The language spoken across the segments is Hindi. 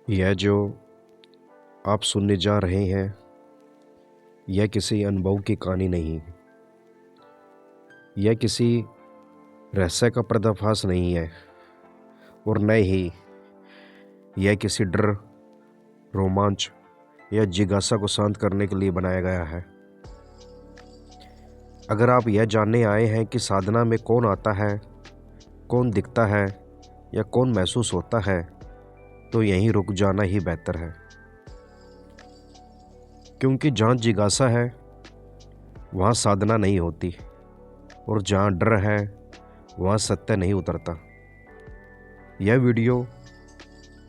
यह जो आप सुनने जा रहे हैं यह किसी अनुभव की कहानी नहीं। यह किसी रहस्य का पर्दाफाश नहीं है और न ही यह किसी डर, रोमांच या जिज्ञासा को शांत करने के लिए बनाया गया है। अगर आप यह जानने आए हैं कि साधना में कौन आता है, कौन दिखता है या कौन महसूस होता है, तो यहीं रुक जाना ही बेहतर है। क्योंकि जहाँ जिज्ञासा है वहाँ साधना नहीं होती और जहाँ डर है वहाँ सत्य नहीं उतरता। यह वीडियो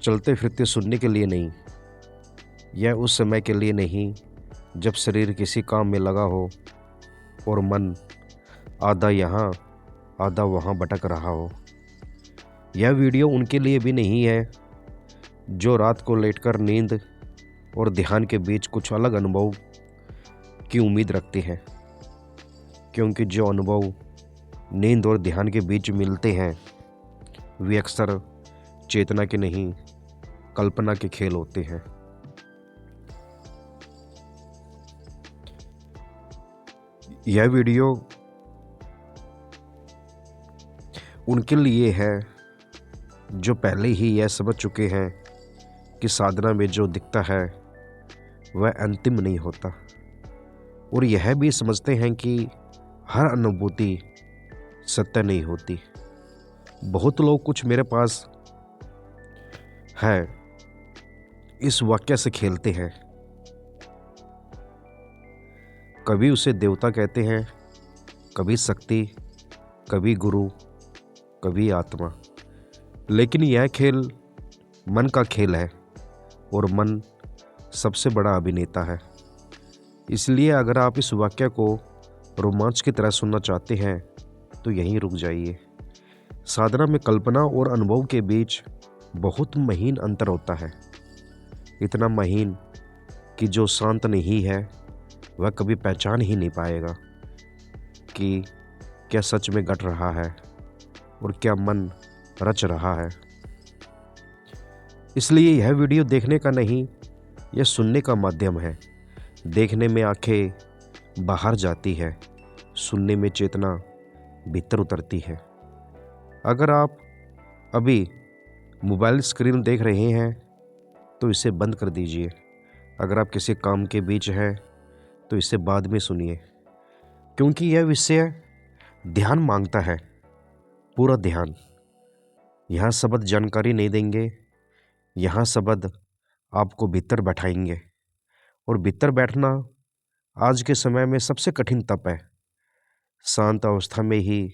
चलते फिरते सुनने के लिए नहीं, यह उस समय के लिए नहीं जब शरीर किसी काम में लगा हो और मन आधा यहाँ आधा वहाँ भटक रहा हो। यह वीडियो उनके लिए भी नहीं है जो रात को लेटकर नींद और ध्यान के बीच कुछ अलग अनुभव की उम्मीद रखते हैं। क्योंकि जो अनुभव नींद और ध्यान के बीच मिलते हैं वे अक्सर चेतना के नहीं, कल्पना के खेल होते हैं। यह वीडियो उनके लिए है जो पहले ही यह समझ चुके हैं कि साधना में जो दिखता है वह अंतिम नहीं होता, और यह भी समझते हैं कि हर अनुभूति सत्य नहीं होती। बहुत लोग कुछ मेरे पास है इस वाक्य से खेलते हैं। कभी उसे देवता कहते हैं, कभी शक्ति, कभी गुरु, कभी आत्मा। लेकिन यह खेल मन का खेल है और मन सबसे बड़ा अभिनेता है। इसलिए अगर आप इस वाक्य को रोमांच की तरह सुनना चाहते हैं तो यहीं रुक जाइए। साधना में कल्पना और अनुभव के बीच बहुत महीन अंतर होता है। इतना महीन कि जो शांत नहीं है वह कभी पहचान ही नहीं पाएगा कि क्या सच में घट रहा है और क्या मन रच रहा है। इसलिए यह वीडियो देखने का नहीं, यह सुनने का माध्यम है। देखने में आंखें बाहर जाती है, सुनने में चेतना भीतर उतरती है। अगर आप अभी मोबाइल स्क्रीन देख रहे हैं तो इसे बंद कर दीजिए। अगर आप किसी काम के बीच हैं तो इसे बाद में सुनिए, क्योंकि यह विषय ध्यान मांगता है, पूरा ध्यान। यहाँ शब्द जानकारी नहीं देंगे, यहाँ शब्द आपको भीतर बैठाएंगे, और भीतर बैठना आज के समय में सबसे कठिन तप है। शांत अवस्था में ही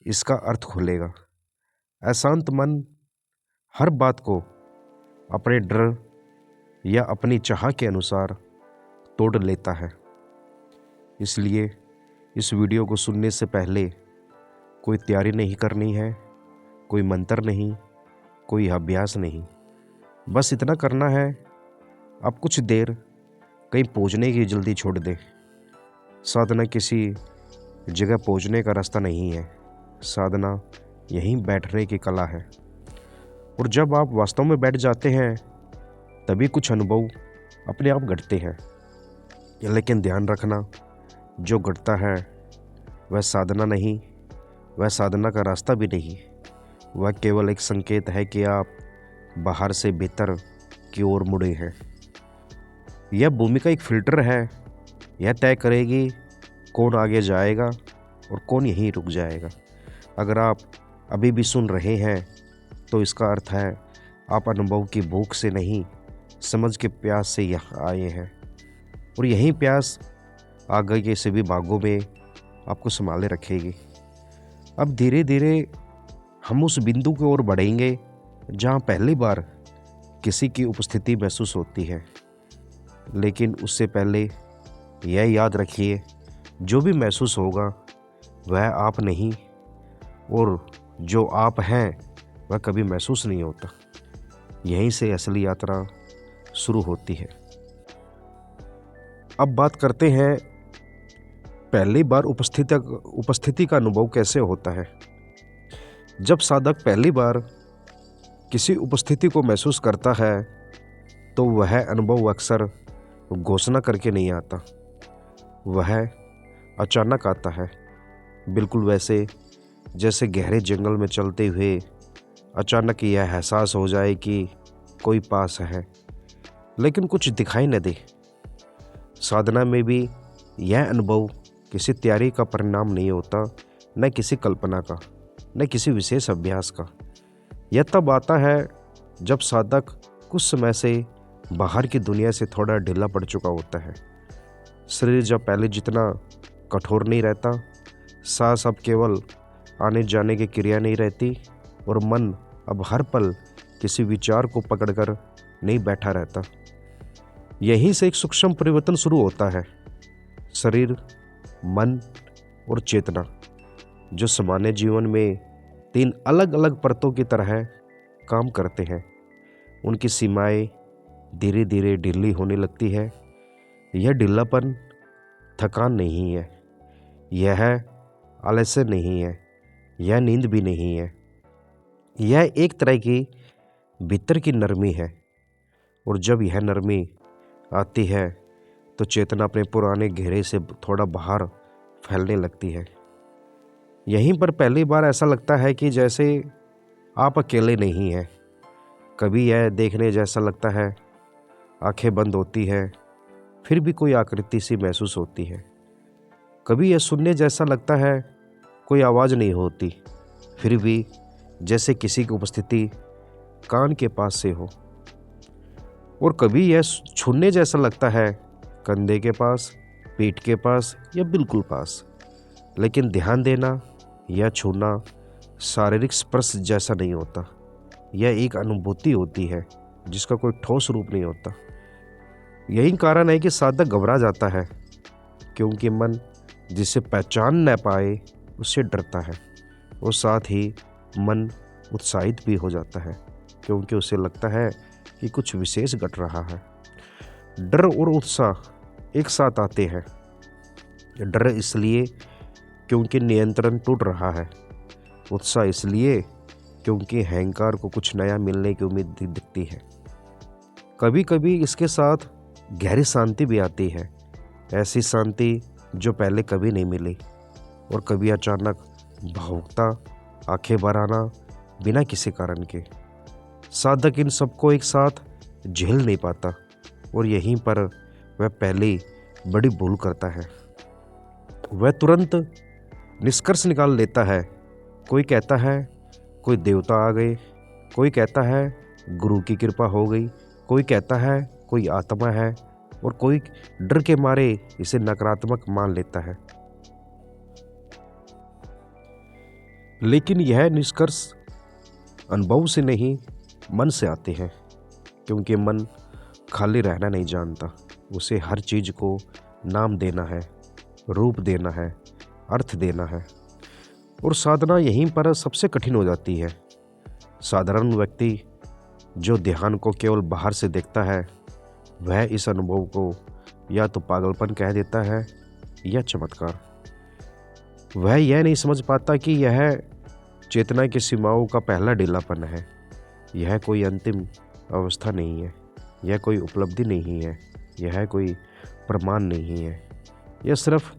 इसका अर्थ खुलेगा। अशांत मन हर बात को अपने डर या अपनी चाह के अनुसार तोड़ लेता है। इसलिए इस वीडियो को सुनने से पहले कोई तैयारी नहीं करनी है, कोई मंत्र नहीं, कोई अभ्यास नहीं। बस इतना करना है, आप कुछ देर कहीं पहुंचने की जल्दी छोड़ दें। साधना किसी जगह पहुंचने का रास्ता नहीं है, साधना यहीं बैठने की कला है। और जब आप वास्तव में बैठ जाते हैं तभी कुछ अनुभव अपने आप घटते हैं। लेकिन ध्यान रखना, जो घटता है वह साधना नहीं, वह साधना का रास्ता भी नहीं। वह केवल एक संकेत है कि आप बाहर से भीतर की ओर मुड़े हैं। यह भूमिका एक फिल्टर है, यह तय करेगी कौन आगे जाएगा और कौन यहीं रुक जाएगा। अगर आप अभी भी सुन रहे हैं तो इसका अर्थ है आप अनुभव की भूख से नहीं, समझ के प्यास से यहाँ आए हैं, और यही प्यास आगे के सभी भागों में आपको संभाले रखेगी। अब धीरे धीरे हम उस बिंदु की ओर बढ़ेंगे जहाँ पहली बार किसी की उपस्थिति महसूस होती है। लेकिन उससे पहले यह याद रखिए, जो भी महसूस होगा वह आप नहीं, और जो आप हैं वह कभी महसूस नहीं होता। यहीं से असली यात्रा शुरू होती है। अब बात करते हैं पहली बार उपस्थिति का अनुभव कैसे होता है। जब साधक पहली बार किसी उपस्थिति को महसूस करता है तो वह अनुभव अक्सर घोषणा करके नहीं आता, वह अचानक आता है। बिल्कुल वैसे जैसे गहरे जंगल में चलते हुए अचानक यह एहसास हो जाए कि कोई पास है लेकिन कुछ दिखाई न दे। साधना में भी यह अनुभव किसी तैयारी का परिणाम नहीं होता, न किसी कल्पना का, न किसी विशेष अभ्यास का। यह तब आता है जब साधक कुछ समय से बाहर की दुनिया से थोड़ा ढीला पड़ चुका होता है। शरीर जब पहले जितना कठोर नहीं रहता, सांस अब केवल आने जाने की क्रिया नहीं रहती, और मन अब हर पल किसी विचार को पकड़कर नहीं बैठा रहता। यहीं से एक सूक्ष्म परिवर्तन शुरू होता है। शरीर, मन और चेतना, जो सामान्य जीवन में 3 अलग अलग परतों की तरह काम करते हैं, उनकी सीमाएं धीरे धीरे ढीली होने लगती है। यह ढीलापन थकान नहीं है, यह आलस्य नहीं है, यह नींद भी नहीं है। यह एक तरह की भीतर की नरमी है, और जब यह नरमी आती है तो चेतना अपने पुराने घेरे से थोड़ा बाहर फैलने लगती है। यहीं पर पहली बार ऐसा लगता है कि जैसे आप अकेले नहीं हैं। कभी यह देखने जैसा लगता है, आंखें बंद होती है फिर भी कोई आकृति सी महसूस होती है। कभी यह सुनने जैसा लगता है, कोई आवाज़ नहीं होती फिर भी जैसे किसी की उपस्थिति कान के पास से हो। और कभी यह छूने जैसा लगता है, कंधे के पास, पीठ के पास या बिल्कुल पास। लेकिन ध्यान देना या छूना शारीरिक स्पर्श जैसा नहीं होता। यह एक अनुभूति होती है जिसका कोई ठोस रूप नहीं होता। यही कारण है कि साधक घबरा जाता है, क्योंकि मन जिसे पहचान न पाए उससे डरता है, और साथ ही मन उत्साहित भी हो जाता है, क्योंकि उसे लगता है कि कुछ विशेष घट रहा है। डर और उत्साह एक साथ आते हैं। डर इसलिए क्योंकि नियंत्रण टूट रहा है, उत्साह इसलिए क्योंकि अहंकार को कुछ नया मिलने की उम्मीद दिखती है। कभी कभी इसके साथ गहरी शांति भी आती है, ऐसी शांति जो पहले कभी नहीं मिली। और कभी अचानक भावुकता, आंखें भर आना बिना किसी कारण के। साधक इन सबको एक साथ झेल नहीं पाता, और यहीं पर वह पहली बड़ी भूल करता है। वह तुरंत निष्कर्ष निकाल लेता है। कोई कहता है कोई देवता आ गए, कोई कहता है गुरु की कृपा हो गई, कोई कहता है कोई आत्मा है, और कोई डर के मारे इसे नकारात्मक मान लेता है। लेकिन यह निष्कर्ष अनुभव से नहीं, मन से आते हैं, क्योंकि मन खाली रहना नहीं जानता। उसे हर चीज को नाम देना है, रूप देना है, अर्थ देना है। और साधना यहीं पर सबसे कठिन हो जाती है। साधारण व्यक्ति जो ध्यान को केवल बाहर से देखता है, वह इस अनुभव को या तो पागलपन कह देता है या चमत्कार। वह यह नहीं समझ पाता कि यह चेतना की सीमाओं का पहला ढीलापन है। यह कोई अंतिम अवस्था नहीं है, यह कोई उपलब्धि नहीं है, यह कोई प्रमाण नहीं है। यह सिर्फ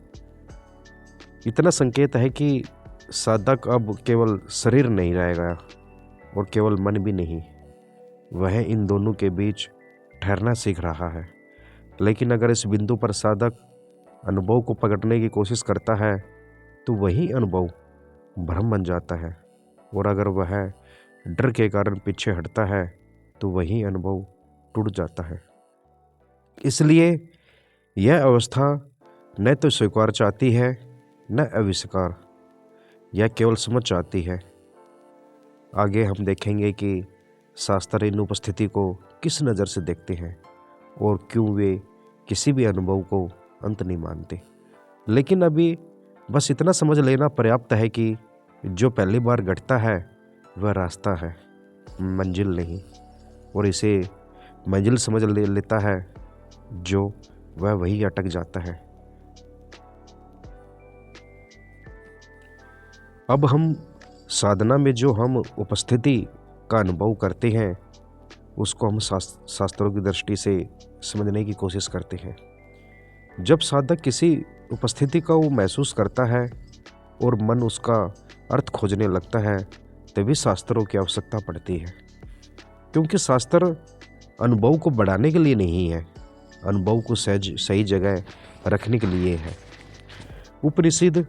इतना संकेत है कि साधक अब केवल शरीर नहीं रहेगा, और केवल मन भी नहीं। वह इन दोनों के बीच ठहरना सीख रहा है। लेकिन अगर इस बिंदु पर साधक अनुभव को पकड़ने की कोशिश करता है, तो वही अनुभव भ्रम बन जाता है। और अगर वह डर के कारण पीछे हटता है, तो वही अनुभव टूट जाता है। इसलिए यह अवस्था न तो स्वीकार चाहती है, न अविष्कार। यह केवल समझ चाहती है। आगे हम देखेंगे कि शास्त्र इन उपस्थिति को किस नज़र से देखते हैं, और क्यों वे किसी भी अनुभव को अंत नहीं मानते। लेकिन अभी बस इतना समझ लेना पर्याप्त है कि जो पहली बार घटता है वह रास्ता है, मंजिल नहीं। और इसे मंजिल समझ लेता है जो वह वही अटक जाता है। अब हम साधना में जो हम उपस्थिति का अनुभव करते हैं, उसको हम शास्त्रों की दृष्टि से समझने की कोशिश करते हैं। जब साधक किसी उपस्थिति का वो महसूस करता है और मन उसका अर्थ खोजने लगता है, तभी शास्त्रों की आवश्यकता पड़ती है। क्योंकि शास्त्र अनुभव को बढ़ाने के लिए नहीं है, अनुभव को सही जगह रखने के लिए है। उपनिषद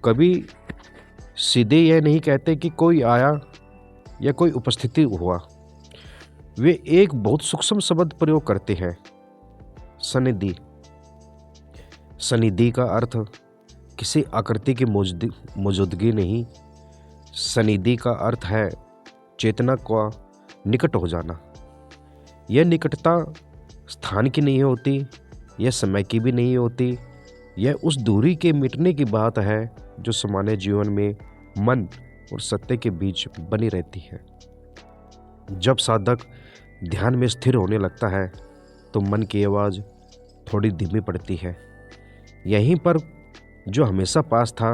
कभी सीधे यह नहीं कहते कि कोई आया या कोई उपस्थिति हुआ। वे एक बहुत सूक्ष्म शब्द प्रयोग करते हैं, सनिधि। सनिधि का अर्थ किसी आकृति की मौजूदगी नहीं, सनिधि का अर्थ है चेतना का निकट हो जाना। यह निकटता स्थान की नहीं होती, यह समय की भी नहीं होती, यह उस दूरी के मिटने की बात है जो सामान्य जीवन में मन और सत्य के बीच बनी रहती है। जब साधक ध्यान में स्थिर होने लगता है तो मन की आवाज़ थोड़ी धीमी पड़ती है। यहीं पर जो हमेशा पास था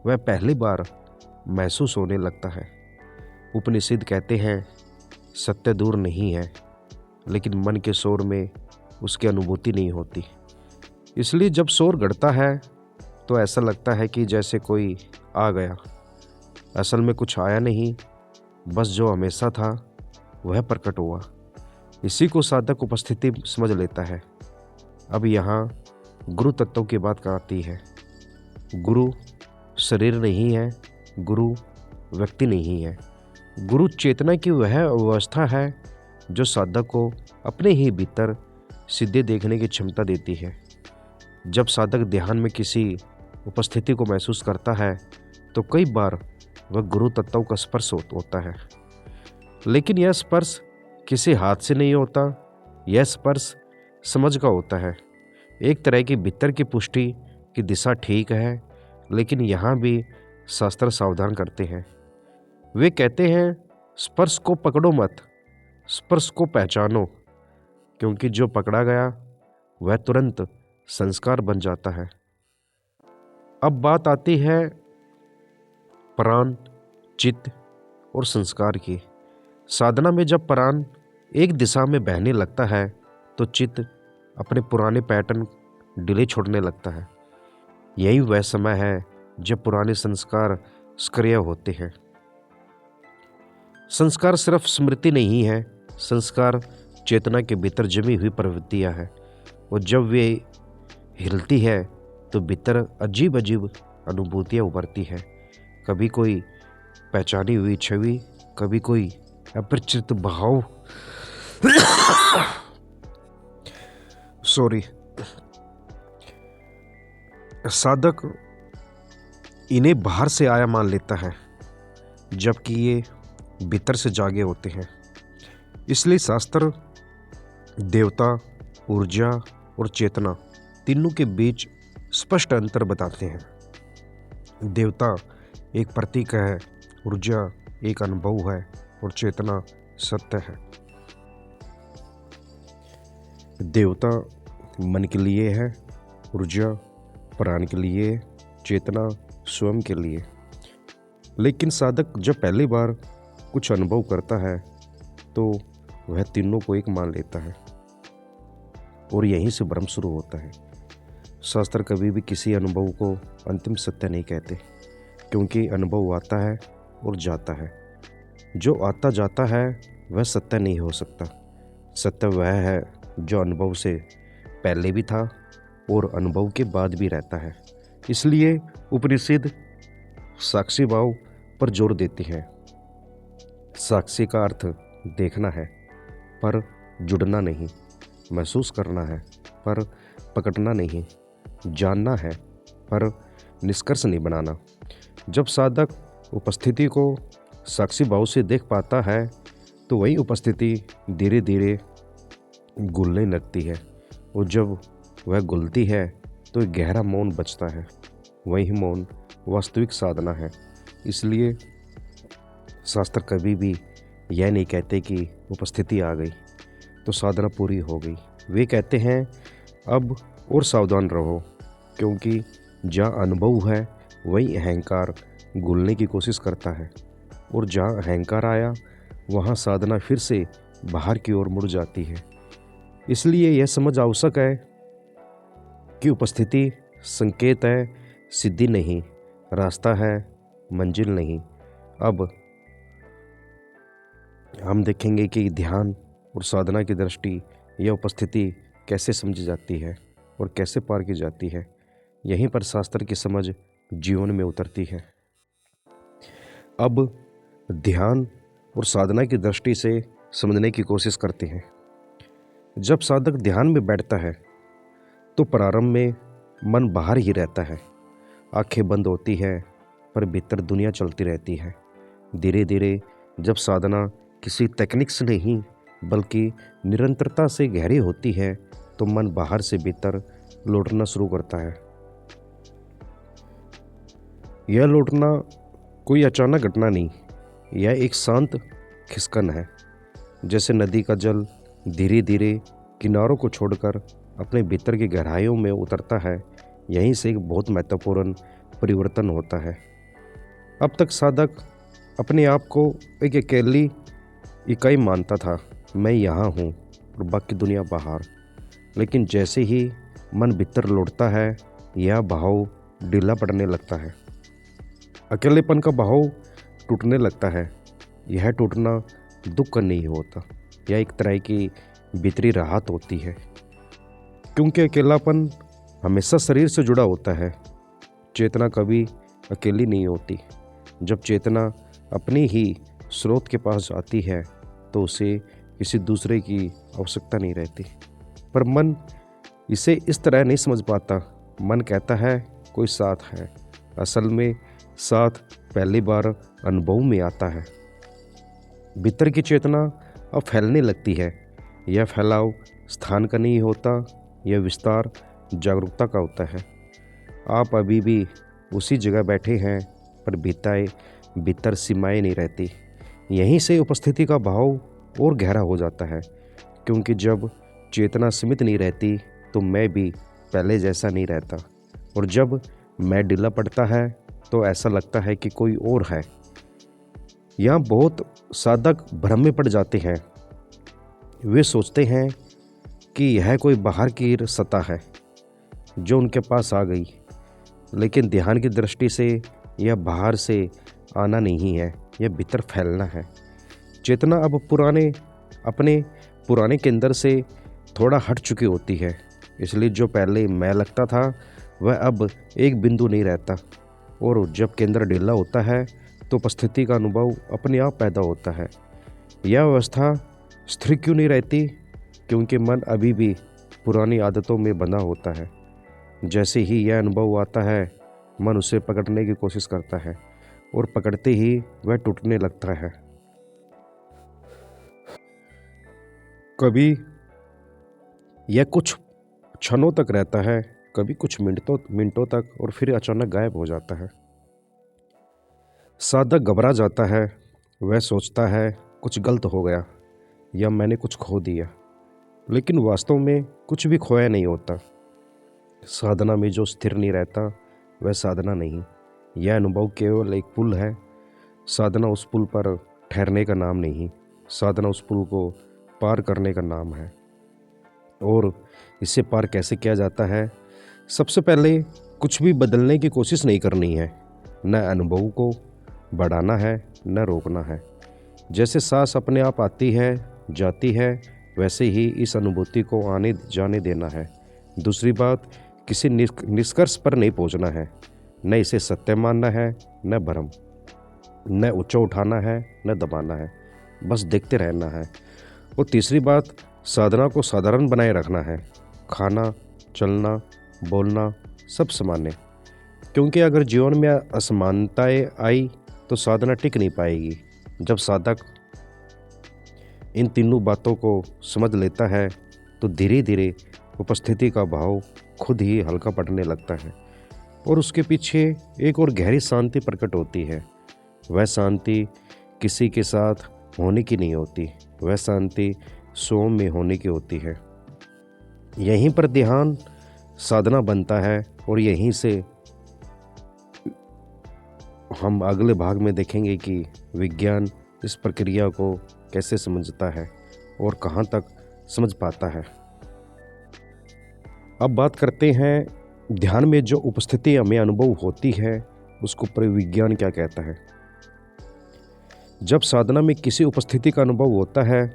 वह पहली बार महसूस होने लगता है। उपनिषद कहते हैं सत्य दूर नहीं है, लेकिन मन के शोर में उसकी अनुभूति नहीं होती। इसलिए जब शोर घटता है तो ऐसा लगता है कि जैसे कोई आ गया। असल में कुछ आया नहीं, बस जो हमेशा था वह प्रकट हुआ। इसी को साधक उपस्थिति समझ लेता है। अब यहाँ गुरु तत्व की बात आती है। गुरु शरीर नहीं है, गुरु व्यक्ति नहीं है। गुरु चेतना की वह अवस्था है जो साधक को अपने ही भीतर सीधे देखने की क्षमता देती है। जब साधक ध्यान में किसी उपस्थिति को महसूस करता है तो कई बार वह गुरु तत्व का स्पर्श होता है, लेकिन यह स्पर्श किसी हाथ से नहीं होता, यह स्पर्श समझ का होता है। एक तरह की भीतर की पुष्टि कि दिशा ठीक है, लेकिन यहाँ भी शास्त्र सावधान करते हैं। वे कहते हैं स्पर्श को पकड़ो मत, स्पर्श को पहचानो, क्योंकि जो पकड़ा गया वह तुरंत संस्कार बन जाता है। अब बात आती है प्राण, चित्त और संस्कार की। साधना में जब प्राण एक दिशा में बहने लगता है तो चित्त अपने पुराने पैटर्न ढीले छोड़ने लगता है। यही वह समय है जब पुराने संस्कार सक्रिय होते हैं। संस्कार सिर्फ स्मृति नहीं है, संस्कार चेतना के भीतर जमी हुई प्रवृत्तियां हैं, और जब वे हिलती है तो भीतर अजीब अजीब अनुभूतियाँ उभरती हैं। कभी कोई पहचानी हुई छवि, कभी कोई अपरिचित भाव साधक इन्हें बाहर से आया मान लेता है, जबकि ये भीतर से जागे होते हैं। इसलिए शास्त्र देवता, ऊर्जा और चेतना तीनों के बीच स्पष्ट अंतर बताते हैं। देवता एक प्रतीक है, ऊर्जा एक अनुभव है और चेतना सत्य है। देवता मन के लिए है, ऊर्जा प्राण के लिए, चेतना स्वयं के लिए। लेकिन साधक जब पहली बार कुछ अनुभव करता है तो वह तीनों को एक मान लेता है, और यहीं से भ्रम शुरू होता है। शास्त्र कभी भी किसी अनुभव को अंतिम सत्य नहीं कहते, क्योंकि अनुभव आता है और जाता है। जो आता जाता है वह सत्य नहीं हो सकता। सत्य वह है जो अनुभव से पहले भी था और अनुभव के बाद भी रहता है। इसलिए उपनिषद साक्षी भाव पर जोर देती है। साक्षी का अर्थ देखना है पर जुड़ना नहीं, महसूस करना है पर पकड़ना नहीं, जानना है पर निष्कर्ष नहीं बनाना। जब साधक उपस्थिति को साक्षी भाव से देख पाता है तो वही उपस्थिति धीरे धीरे घुलने लगती है, और जब वह घुलती है तो एक गहरा मौन बचता है। वही मौन वास्तविक साधना है। इसलिए शास्त्र कभी भी यह नहीं कहते कि उपस्थिति आ गई तो साधना पूरी हो गई। वे कहते हैं अब और सावधान रहो, क्योंकि जहाँ अनुभव है वहीं अहंकार घुलने की कोशिश करता है, और जहाँ अहंकार आया वहाँ साधना फिर से बाहर की ओर मुड़ जाती है। इसलिए यह समझ आवश्यक है कि उपस्थिति संकेत है, सिद्धि नहीं, रास्ता है, मंजिल नहीं। अब हम देखेंगे कि ध्यान और साधना की दृष्टि यह उपस्थिति कैसे समझी जाती है और कैसे पार की जाती है। यहीं पर शास्त्र की समझ जीवन में उतरती है। अब ध्यान और साधना की दृष्टि से समझने की कोशिश करते हैं। जब साधक ध्यान में बैठता है तो प्रारंभ में मन बाहर ही रहता है, आंखें बंद होती है पर भीतर दुनिया चलती रहती है। धीरे धीरे जब साधना किसी तकनीक से नहीं बल्कि निरंतरता से गहरी होती है तो मन बाहर से भीतर लौटना शुरू करता है। यह लौटना कोई अचानक घटना नहीं, यह एक शांत खिसकन है। जैसे नदी का जल धीरे धीरे किनारों को छोड़कर अपने भीतर की गहराइयों में उतरता है, यहीं से एक बहुत महत्वपूर्ण परिवर्तन होता है। अब तक साधक अपने आप को एक अकेली इकाई मानता था, मैं यहाँ हूँ और बाकी दुनिया बाहर। लेकिन जैसे ही मन भीतर लौटता है, यह भाव ढीला पड़ने लगता है, अकेलेपन का भाव टूटने लगता है। यह टूटना दुख का नहीं होता, यह एक तरह की भीतरी राहत होती है, क्योंकि अकेलापन हमेशा शरीर से जुड़ा होता है। चेतना कभी अकेली नहीं होती। जब चेतना अपनी ही स्रोत के पास आती है तो उसे किसी दूसरे की आवश्यकता नहीं रहती। पर मन इसे इस तरह नहीं समझ पाता। मन कहता है कोई साथ है। असल में साथ पहली बार अनुभव में आता है। भीतर की चेतना अब फैलने लगती है। यह फैलाव स्थान का नहीं होता, यह विस्तार जागरूकता का होता है। आप अभी भी उसी जगह बैठे हैं पर भीतर सीमाएं नहीं रहती। यहीं से उपस्थिति का भाव और गहरा हो जाता है, क्योंकि जब चेतना सीमित नहीं रहती तो मैं भी पहले जैसा नहीं रहता, और जब मैं ढीला पड़ता है तो ऐसा लगता है कि कोई और है। यहाँ बहुत साधक भ्रम में पड़ जाते हैं। वे सोचते हैं कि यह कोई बाहर की सत्ता है जो उनके पास आ गई, लेकिन ध्यान की दृष्टि से यह बाहर से आना नहीं है, यह भीतर फैलना है। चेतना अब अपने पुराने केंद्र से थोड़ा हट चुकी होती है, इसलिए जो पहले मैं लगता था वह अब एक बिंदु नहीं रहता। और जब केंद्र ढीला होता है तो उपस्थिति का अनुभव अपने आप पैदा होता है। यह अवस्था स्थिर क्यों नहीं रहती? क्योंकि मन अभी भी पुरानी आदतों में बंधा होता है। जैसे ही यह अनुभव आता है, मन उसे पकड़ने की कोशिश करता है और पकड़ते ही वह टूटने लगता है। कभी यह कुछ क्षणों तक रहता है, कभी कुछ मिनटों तक, और फिर अचानक गायब हो जाता है। साधक घबरा जाता है। वह सोचता है कुछ गलत हो गया या मैंने कुछ खो दिया, लेकिन वास्तव में कुछ भी खोया नहीं होता। साधना में जो स्थिर नहीं रहता वह साधना नहीं, यह अनुभव केवल एक पुल है। साधना उस पुल पर ठहरने का नाम नहीं, साधना उस पुल को पार करने का नाम है। और इसे पार कैसे किया जाता है? सबसे पहले कुछ भी बदलने की कोशिश नहीं करनी है, न अनुभव को बढ़ाना है न रोकना है। जैसे सांस अपने आप आती है जाती है, वैसे ही इस अनुभूति को आने जाने देना है। दूसरी बात, किसी निष्कर्ष पर नहीं पहुंचना है, न इसे सत्य मानना है न भ्रम, न ऊंचा उठाना है न दबाना है, बस देखते रहना है। और तीसरी बात, साधना को साधारण बनाए रखना है। खाना, चलना, बोलना सब सामान्य, क्योंकि अगर जीवन में असमानताएं आई तो साधना टिक नहीं पाएगी। जब साधक इन तीनों बातों को समझ लेता है तो धीरे धीरे उपस्थिति का भाव खुद ही हल्का पड़ने लगता है और उसके पीछे एक और गहरी शांति प्रकट होती है। वह शांति किसी के साथ होने की नहीं होती, वह शांति स्वयं में होने की होती है। यहीं पर ध्यान साधना बनता है और यहीं से हम अगले भाग में देखेंगे कि विज्ञान इस प्रक्रिया को कैसे समझता है और कहाँ तक समझ पाता है। अब बात करते हैं ध्यान में जो उपस्थिति हमें अनुभव होती है उसको परिविज्ञान क्या कहता है। जब साधना में किसी उपस्थिति का अनुभव होता है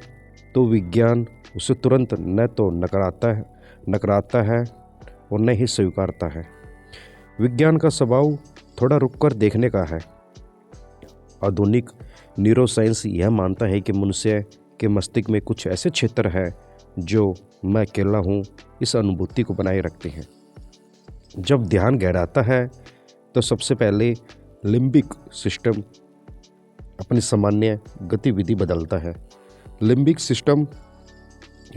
तो विज्ञान उसे तुरंत न तो नकराता है और न ही स्वीकारता है। विज्ञान का स्वभाव थोड़ा रुककर देखने का है। आधुनिक न्यूरोसाइंस यह मानता है कि मनुष्य के मस्तिष्क में कुछ ऐसे क्षेत्र हैं जो मैं अकेला हूँ इस अनुभूति को बनाए रखते हैं। जब ध्यान गहराता है तो सबसे पहले लिम्बिक सिस्टम अपनी सामान्य गतिविधि बदलता है। लिम्बिक सिस्टम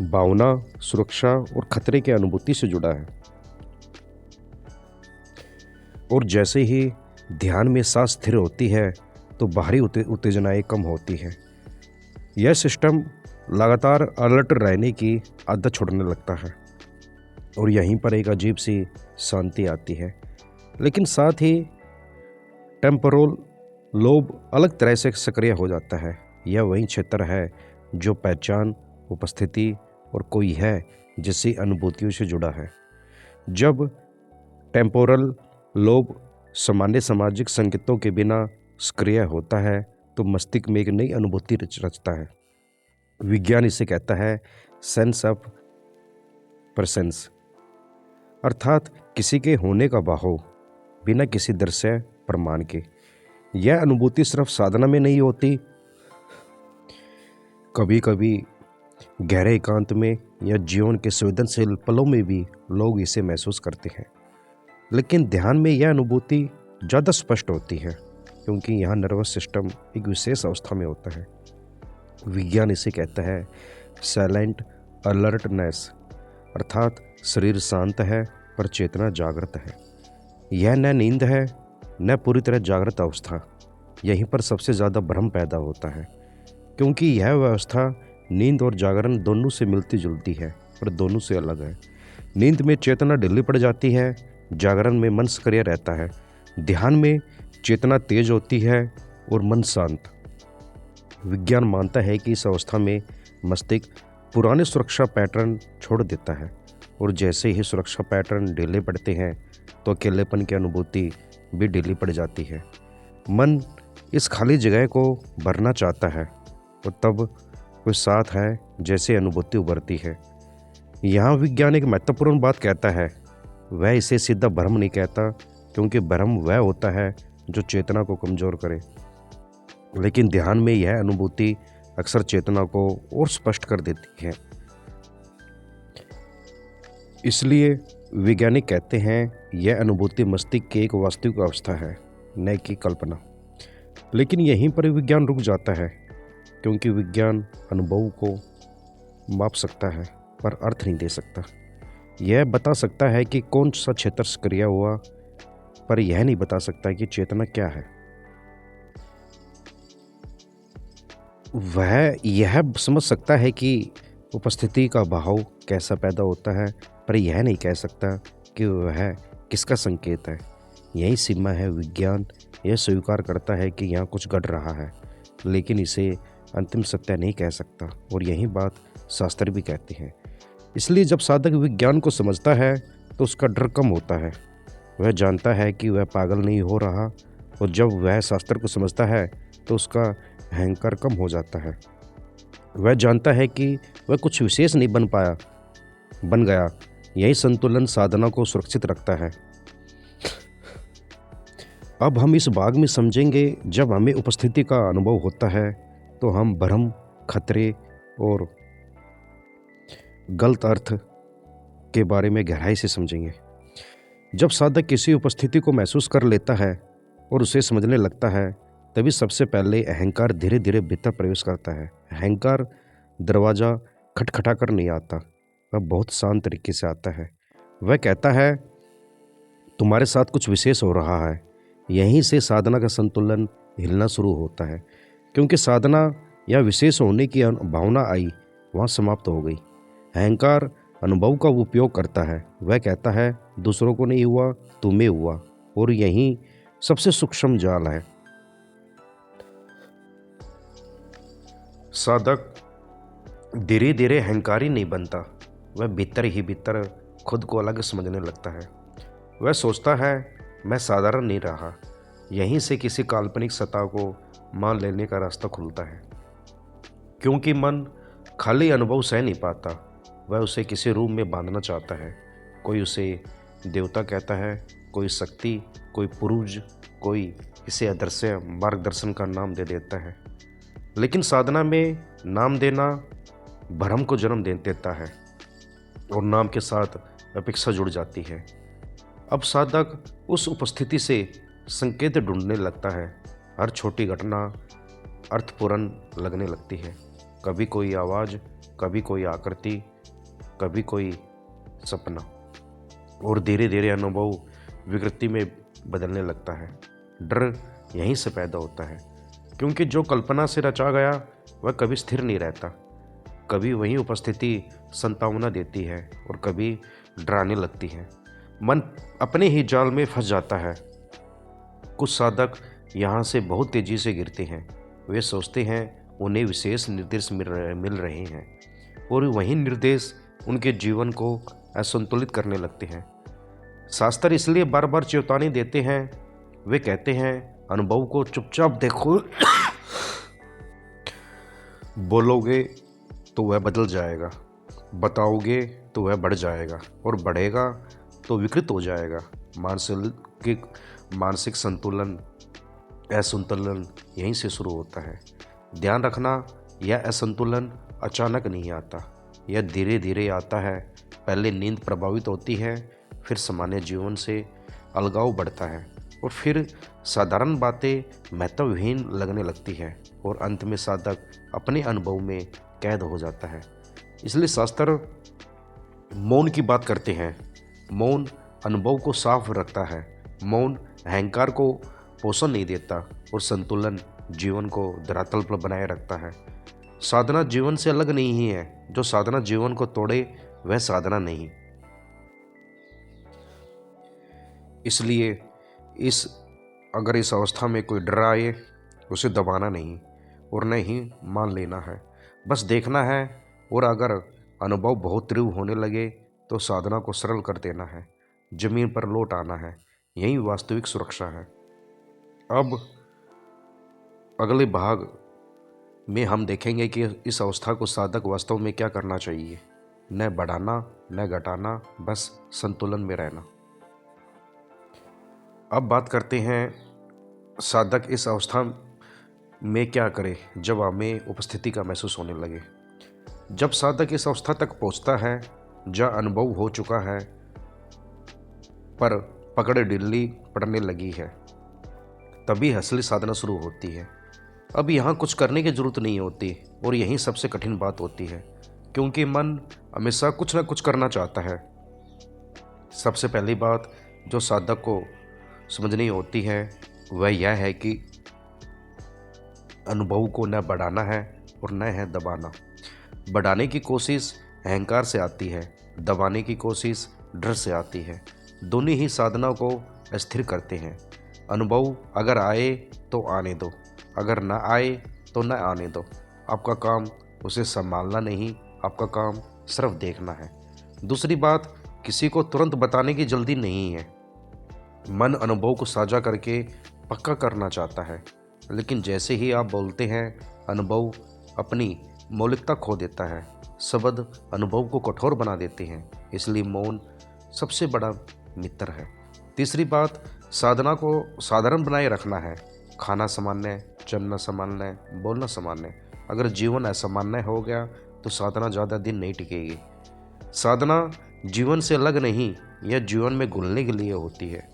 भावना, सुरक्षा और खतरे की अनुभूति से जुड़ा है। और जैसे ही ध्यान में सांस स्थिर होती है तो बाहरी उत्तेजनाएं कम होती है। यह सिस्टम लगातार अलर्ट रहने की आदत छोड़ने लगता है और यहीं पर एक अजीब सी शांति आती है। लेकिन साथ ही टेम्पोरल लोब अलग तरह से सक्रिय हो जाता है। यह वही क्षेत्र है जो पहचान, उपस्थिति और कोई है जैसी अनुभूतियों से जुड़ा है। जब टेम्पोरल लोब सामान्य सामाजिक संकेतों के बिना सक्रिय होता है तो मस्तिष्क में एक नई अनुभूति रचता है। विज्ञान इसे कहता है सेंस ऑफ प्रेजेंस, अर्थात किसी के होने का भाव बिना किसी दृश्य प्रमाण के। यह अनुभूति सिर्फ साधना में नहीं होती, कभी कभी गहरे एकांत में या जीवन के संवेदनशील पलों में भी लोग इसे महसूस करते हैं। लेकिन ध्यान में यह अनुभूति ज़्यादा स्पष्ट होती है क्योंकि यहाँ नर्वस सिस्टम एक विशेष अवस्था में होता है। विज्ञान इसे कहता है साइलेंट अलर्टनेस, अर्थात शरीर शांत है पर चेतना जागृत है। यह न नींद है न पूरी तरह जागृत अवस्था। यहीं पर सबसे ज़्यादा भ्रम पैदा होता है क्योंकि यह व्यवस्था नींद और जागरण दोनों से मिलती जुलती है पर दोनों से अलग है। नींद में चेतना ढीली पड़ जाती है, जागरण में मन सक्रिय रहता है। ध्यान में चेतना तेज होती है और मन शांत। विज्ञान मानता है कि इस अवस्था में मस्तिष्क पुराने सुरक्षा पैटर्न छोड़ देता है और जैसे ही सुरक्षा पैटर्न ढीले पड़ते हैं तो अकेलेपन की अनुभूति भी ढीली पड़ जाती है। मन इस खाली जगह को भरना चाहता है और तब कोई साथ है जैसे अनुभूति उभरती है। यहाँ विज्ञान एक महत्वपूर्ण बात कहता है। वह इसे सीधा भ्रम नहीं कहता क्योंकि भ्रम वह होता है जो चेतना को कमज़ोर करे, लेकिन ध्यान में यह अनुभूति अक्सर चेतना को और स्पष्ट कर देती है। इसलिए वैज्ञानिक कहते हैं यह अनुभूति मस्तिष्क की एक वास्तविक अवस्था है, न कि कल्पना। लेकिन यहीं पर विज्ञान रुक जाता है क्योंकि विज्ञान अनुभव को माप सकता है पर अर्थ नहीं दे सकता। यह बता सकता है कि कौन सा क्षेत्र सक्रिय हुआ पर यह नहीं बता सकता कि चेतना क्या है। वह यह समझ सकता है कि उपस्थिति का भाव कैसा पैदा होता है पर यह नहीं कह सकता कि वह किसका संकेत है। यही सीमा है। विज्ञान यह स्वीकार करता है कि यहाँ कुछ घट रहा है लेकिन इसे अंतिम सत्य नहीं कह सकता और यही बात शास्त्र भी कहते हैं। इसलिए जब साधक विज्ञान को समझता है तो उसका डर कम होता है। वह जानता है कि वह पागल नहीं हो रहा और जब वह शास्त्र को समझता है तो उसका अहंकार कम हो जाता है। वह जानता है कि वह कुछ विशेष नहीं बन गया। यही संतुलन साधना को सुरक्षित रखता है। अब हम इस भाग में समझेंगे जब हमें उपस्थिति का अनुभव होता है तो हम भ्रम, खतरे और गलत अर्थ के बारे में गहराई से समझेंगे। जब साधक किसी उपस्थिति को महसूस कर लेता है और उसे समझने लगता है तभी सबसे पहले अहंकार धीरे धीरे भीतर प्रवेश करता है। अहंकार दरवाज़ा खटखटा कर नहीं आता, वह बहुत शांत तरीके से आता है। वह कहता है तुम्हारे साथ कुछ विशेष हो रहा है। यहीं से साधना का संतुलन हिलना शुरू होता है क्योंकि साधना या विशेष होने की भावना आई वहाँ समाप्त हो गई। अहंकार अनुभव का उपयोग करता है। वह कहता है दूसरों को नहीं हुआ, तुम्हें हुआ, और यही सबसे सूक्ष्म जाल है। साधक धीरे धीरे अहंकारी नहीं बनता, वह भीतर ही भीतर खुद को अलग समझने लगता है। वह सोचता है मैं साधारण नहीं रहा। यहीं से किसी काल्पनिक सत्ता को मान लेने का रास्ता खुलता है, क्योंकि मन खाली अनुभव सह नहीं पाता, वह उसे किसी रूप में बांधना चाहता है। कोई उसे देवता कहता है, कोई शक्ति, कोई पुरुष, कोई इसे अदृश्य मार्गदर्शन का नाम दे देता है। लेकिन साधना में नाम देना भ्रम को जन्म दे देता है और नाम के साथ अपेक्षा जुड़ जाती है। अब साधक उस उपस्थिति से संकेत ढूंढने लगता है। हर छोटी घटना अर्थपूर्ण लगने लगती है। कभी कोई आवाज़, कभी कोई आकृति, कभी कोई सपना, और धीरे धीरे अनुभव विकृति में बदलने लगता है। डर यहीं से पैदा होता है, क्योंकि जो कल्पना से रचा गया वह कभी स्थिर नहीं रहता। कभी वही उपस्थिति संतावना देती है और कभी डराने लगती है। मन अपने ही जाल में फंस जाता है। कुछ साधक यहाँ से बहुत तेजी से गिरते हैं। वे सोचते हैं उन्हें विशेष निर्देश मिल रहे हैं और वही निर्देश उनके जीवन को असंतुलित करने लगते हैं। शास्त्र इसलिए बार बार चेतावनी देते हैं। वे कहते हैं अनुभव को चुपचाप देखो, बोलोगे तो वह बदल जाएगा, बताओगे तो वह बढ़ जाएगा, और बढ़ेगा तो विकृत हो जाएगा। मानसिक संतुलन, असंतुलन यहीं से शुरू होता है। ध्यान रखना, यह असंतुलन अचानक नहीं आता, यह धीरे धीरे आता है। पहले नींद प्रभावित होती है, फिर सामान्य जीवन से अलगाव बढ़ता है, और फिर साधारण बातें महत्वहीन लगने लगती है, और अंत में साधक अपने अनुभव में कैद हो जाता है। इसलिए शास्त्र मौन की बात करते हैं। मौन अनुभव को साफ रखता है। मौन अहंकार को पोषण नहीं देता और संतुलन जीवन को धरातल पर बनाए रखता है। साधना जीवन से अलग नहीं है। जो साधना जीवन को तोड़े वह साधना नहीं। इसलिए अगर इस अवस्था में कोई डर आए, उसे दबाना नहीं और न ही मान लेना है, बस देखना है। और अगर अनुभव बहुत तीव्र होने लगे तो साधना को सरल कर देना है, जमीन पर लौट आना है। यही वास्तविक सुरक्षा है। अब अगले भाग में हम देखेंगे कि इस अवस्था को साधक वास्तव में क्या करना चाहिए। न बढ़ाना न घटाना, बस संतुलन में रहना। अब बात करते हैं साधक इस अवस्था में क्या करे जब हमें उपस्थिति का महसूस होने लगे। जब साधक इस अवस्था तक पहुंचता है जहाँ अनुभव हो चुका है पर पकड़ ढीली पड़ने लगी है, तभी असली साधना शुरू होती है। अब यहाँ कुछ करने की जरूरत नहीं होती, और यही सबसे कठिन बात होती है, क्योंकि मन हमेशा कुछ ना कुछ करना चाहता है। सबसे पहली बात जो साधक को समझनी होती है वह यह है कि अनुभव को न बढ़ाना है और न है दबाना। बढ़ाने की कोशिश अहंकार से आती है, दबाने की कोशिश डर से आती है। दोनों ही साधना को अस्थिर करते हैं। अनुभव अगर आए तो आने दो, अगर न आए तो न आने दो। आपका काम उसे संभालना नहीं, आपका काम सिर्फ देखना है। दूसरी बात, किसी को तुरंत बताने की जल्दी नहीं है। मन अनुभव को साझा करके पक्का करना चाहता है, लेकिन जैसे ही आप बोलते हैं अनुभव अपनी मौलिकता खो देता है। शब्द अनुभव को कठोर बना देते हैं, इसलिए मौन सबसे बड़ा मित्र है। तीसरी बात, साधना को साधारण बनाए रखना है। खाना सामान्य, चलना सामान्य, बोलना सामान्य। अगर जीवन असामान्य हो गया तो साधना ज़्यादा दिन नहीं टिकेगी। साधना जीवन से अलग नहीं, यह जीवन में घुलने के लिए होती है।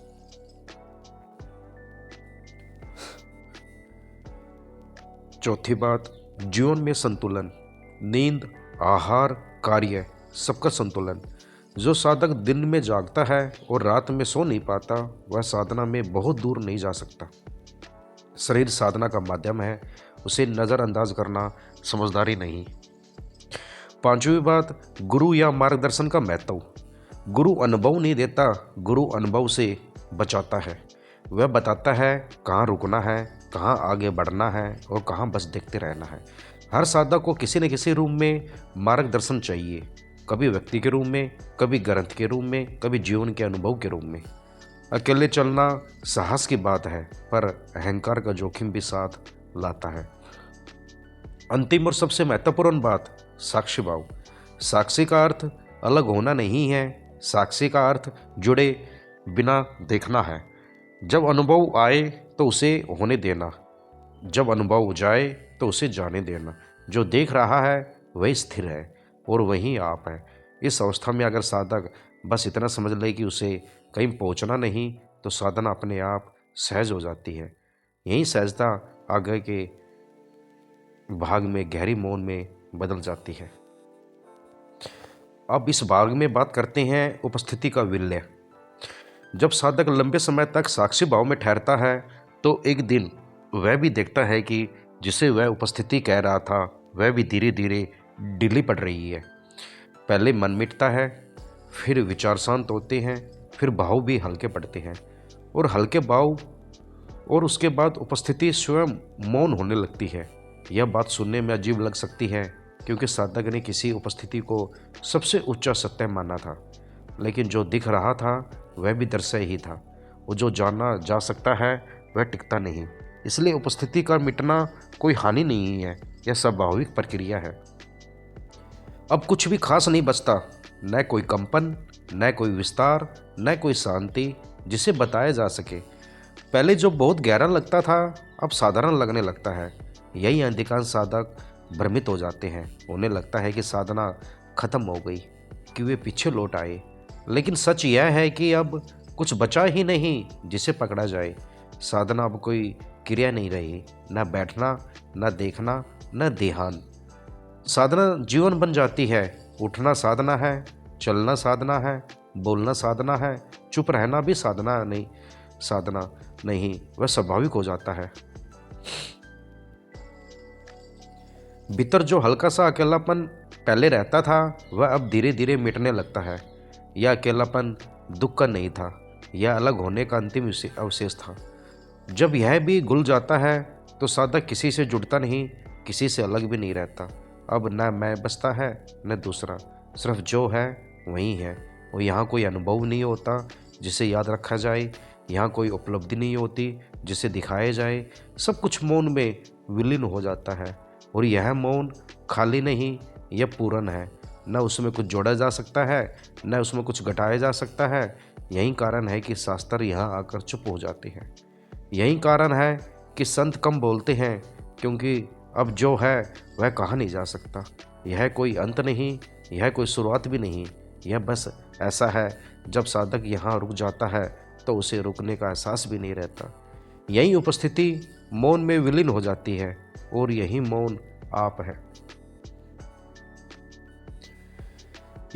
चौथी बात, जीवन में संतुलन। नींद, आहार, कार्य, सबका संतुलन। जो साधक दिन में जागता है और रात में सो नहीं पाता, वह साधना में बहुत दूर नहीं जा सकता। शरीर साधना का माध्यम है, उसे नज़रअंदाज करना समझदारी नहीं। पांचवी बात, गुरु या मार्गदर्शन का महत्व। गुरु अनुभव नहीं देता, गुरु अनुभव से बचाता है। वह बताता है कहाँ रुकना है, कहाँ आगे बढ़ना है और कहाँ बस देखते रहना है। हर साधक को किसी न किसी रूप में मार्गदर्शन चाहिए, कभी व्यक्ति के रूप में, कभी ग्रंथ के रूप में, कभी जीवन के अनुभव के रूप में। अकेले चलना साहस की बात है, पर अहंकार का जोखिम भी साथ लाता है। अंतिम और सबसे महत्वपूर्ण बात, साक्षी भाव। साक्षी का अर्थ अलग होना नहीं है, साक्षी का अर्थ जुड़े बिना देखना है। जब अनुभव आए तो उसे होने देना, जब अनुभव जाए तो उसे जाने देना। जो देख रहा है वही स्थिर है और वही आप है। इस अवस्था में अगर साधक बस इतना समझ ले कि उसे कहीं पहुंचना नहीं, तो साधना अपने आप सहज हो जाती है। यही सहजता आगे के भाग में गहरी मौन में बदल जाती है। अब इस भाग में बात करते हैं उपस्थिति का विलय। जब साधक लंबे समय तक साक्षी भाव में ठहरता है तो एक दिन वह भी देखता है कि जिसे वह उपस्थिति कह रहा था वह भी धीरे धीरे ढीली पड़ रही है। पहले मन मिटता है, फिर विचार शांत होते हैं, फिर भाव भी हल्के पड़ते हैं और हल्के भाव और उसके बाद उपस्थिति स्वयं मौन होने लगती है। यह बात सुनने में अजीब लग सकती है क्योंकि साधक ने किसी उपस्थिति को सबसे ऊंचा सत्य माना था, लेकिन जो दिख रहा था वह भी दृश्य ही था और जो जाना जा सकता है वह टिकता नहीं। इसलिए उपस्थिति का मिटना कोई हानि नहीं है, यह स्वाभाविक प्रक्रिया है। अब कुछ भी खास नहीं बचता, न कोई कंपन, न कोई विस्तार, न कोई शांति जिसे बताया जा सके। पहले जो बहुत गहरा लगता था अब साधारण लगने लगता है। यही अधिकांश साधक भ्रमित हो जाते हैं। उन्हें लगता है कि साधना खत्म हो गई, कि वे पीछे लौट आए। लेकिन सच यह है कि अब कुछ बचा ही नहीं जिसे पकड़ा जाए। साधना अब कोई क्रिया नहीं रही, न बैठना, न देखना, न ध्यान। साधना जीवन बन जाती है। उठना साधना है, चलना साधना है, बोलना साधना है, चुप रहना भी साधना नहीं, वह स्वाभाविक हो जाता है। भीतर जो हल्का सा अकेलापन पहले रहता था वह अब धीरे धीरे मिटने लगता है। यह अकेलापन दुख का नहीं था, यह अलग होने का अंतिम अवशेष था। जब यह भी घुल जाता है तो साधक किसी से जुड़ता नहीं, किसी से अलग भी नहीं रहता। अब न मैं बचता है न दूसरा, सिर्फ जो है वही है। और यहाँ कोई अनुभव नहीं होता जिसे याद रखा जाए, यहाँ कोई उपलब्धि नहीं होती जिसे दिखाया जाए। सब कुछ मौन में विलीन हो जाता है और यह मौन खाली नहीं, यह पूर्ण है। न उसमें कुछ जोड़ा जा सकता है, न उसमें कुछ घटाया जा सकता है। यही कारण है कि शास्त्र यहाँ आकर चुप हो जाते हैं। यही कारण है कि संत कम बोलते हैं, क्योंकि अब जो है वह कहा नहीं जा सकता। यह कोई अंत नहीं, यह कोई शुरुआत भी नहीं, यह बस ऐसा है। जब साधक यहाँ रुक जाता है तो उसे रुकने का एहसास भी नहीं रहता। यही उपस्थिति मौन में विलीन हो जाती है और यही मौन आप है।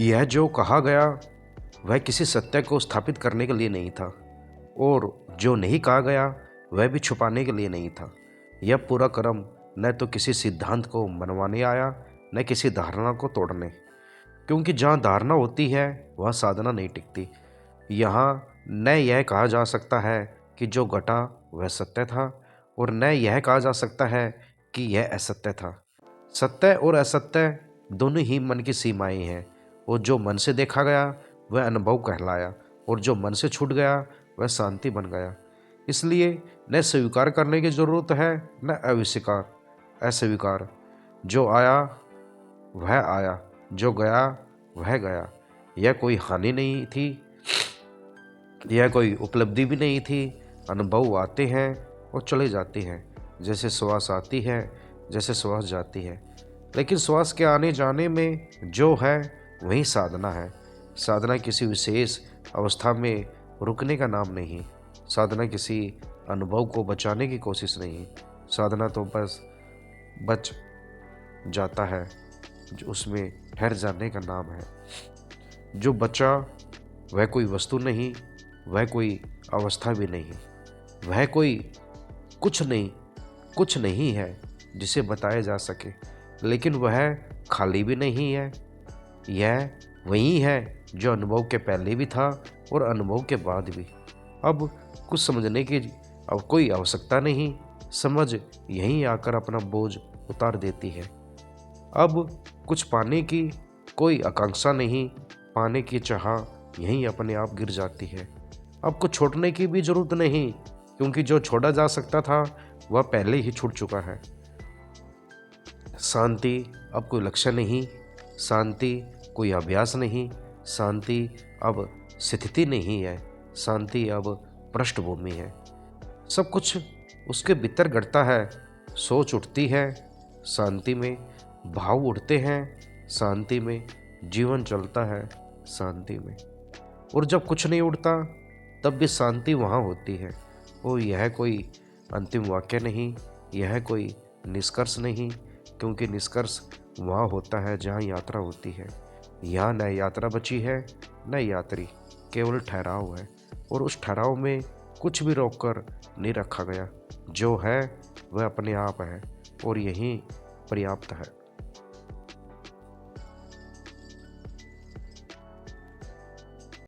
यह जो कहा गया वह किसी सत्य को स्थापित करने के लिए नहीं था और जो नहीं कहा गया वह भी छुपाने के लिए नहीं था। यह पूरा क्रम न तो किसी सिद्धांत को मनवाने आया, न किसी धारणा को तोड़ने। क्योंकि जहाँ धारणा होती है वहाँ साधना नहीं टिकती। यहाँ न यह कहा जा सकता है कि जो घटा वह सत्य था और न यह कहा जा सकता है कि यह असत्य था। सत्य और असत्य दोनों ही मन की सीमाएं हैं और जो मन से देखा गया वह अनुभव कहलाया और जो मन से छूट गया वह शांति बन गया। इसलिए न स्वीकार करने की जरूरत है न अस्वीकार। जो आया वह आया, जो गया वह गया। यह कोई हानि नहीं थी, यह कोई उपलब्धि भी नहीं थी। अनुभव आते हैं और चले जाते हैं, जैसे श्वास आती है, जैसे श्वास जाती है। लेकिन श्वास के आने जाने में जो है वही साधना है। साधना किसी विशेष अवस्था में रुकने का नाम नहीं, साधना किसी अनुभव को बचाने की कोशिश नहीं। साधना तो बस बच जाता है, जो उसमें ठहर जाने का नाम है। जो बचा वह कोई वस्तु नहीं, वह कोई अवस्था भी नहीं, वह कोई कुछ नहीं है जिसे बताया जा सके, लेकिन वह खाली भी नहीं है। यह वही है जो अनुभव के पहले भी था और अनुभव के बाद भी। अब कुछ समझने की अब कोई आवश्यकता नहीं, समझ यहीं आकर अपना बोझ उतार देती है। अब कुछ पाने की कोई आकांक्षा नहीं, पाने की चाह यहीं अपने आप गिर जाती है। अब कुछ छोड़ने की भी जरूरत नहीं, क्योंकि जो छोड़ा जा सकता था वह पहले ही छूट चुका है। शांति अब कोई लक्ष्य नहीं, शांति कोई अभ्यास नहीं, शांति अब स्थिति नहीं है, शांति अब पृष्ठभूमि है। सब कुछ उसके भीतर घटता है। सोच उठती है शांति में, भाव उठते हैं शांति में, जीवन चलता है शांति में। और जब कुछ नहीं उठता तब भी शांति वहाँ होती है। और यह कोई अंतिम वाक्य नहीं, यह कोई निष्कर्ष नहीं, क्योंकि निष्कर्ष वहाँ होता है जहाँ यात्रा होती है। यहाँ न यात्रा बची है न यात्री, केवल ठहराव है। और उस ठहराव में कुछ भी रोककर नहीं रखा गया। जो है वह अपने आप है और यही पर्याप्त है।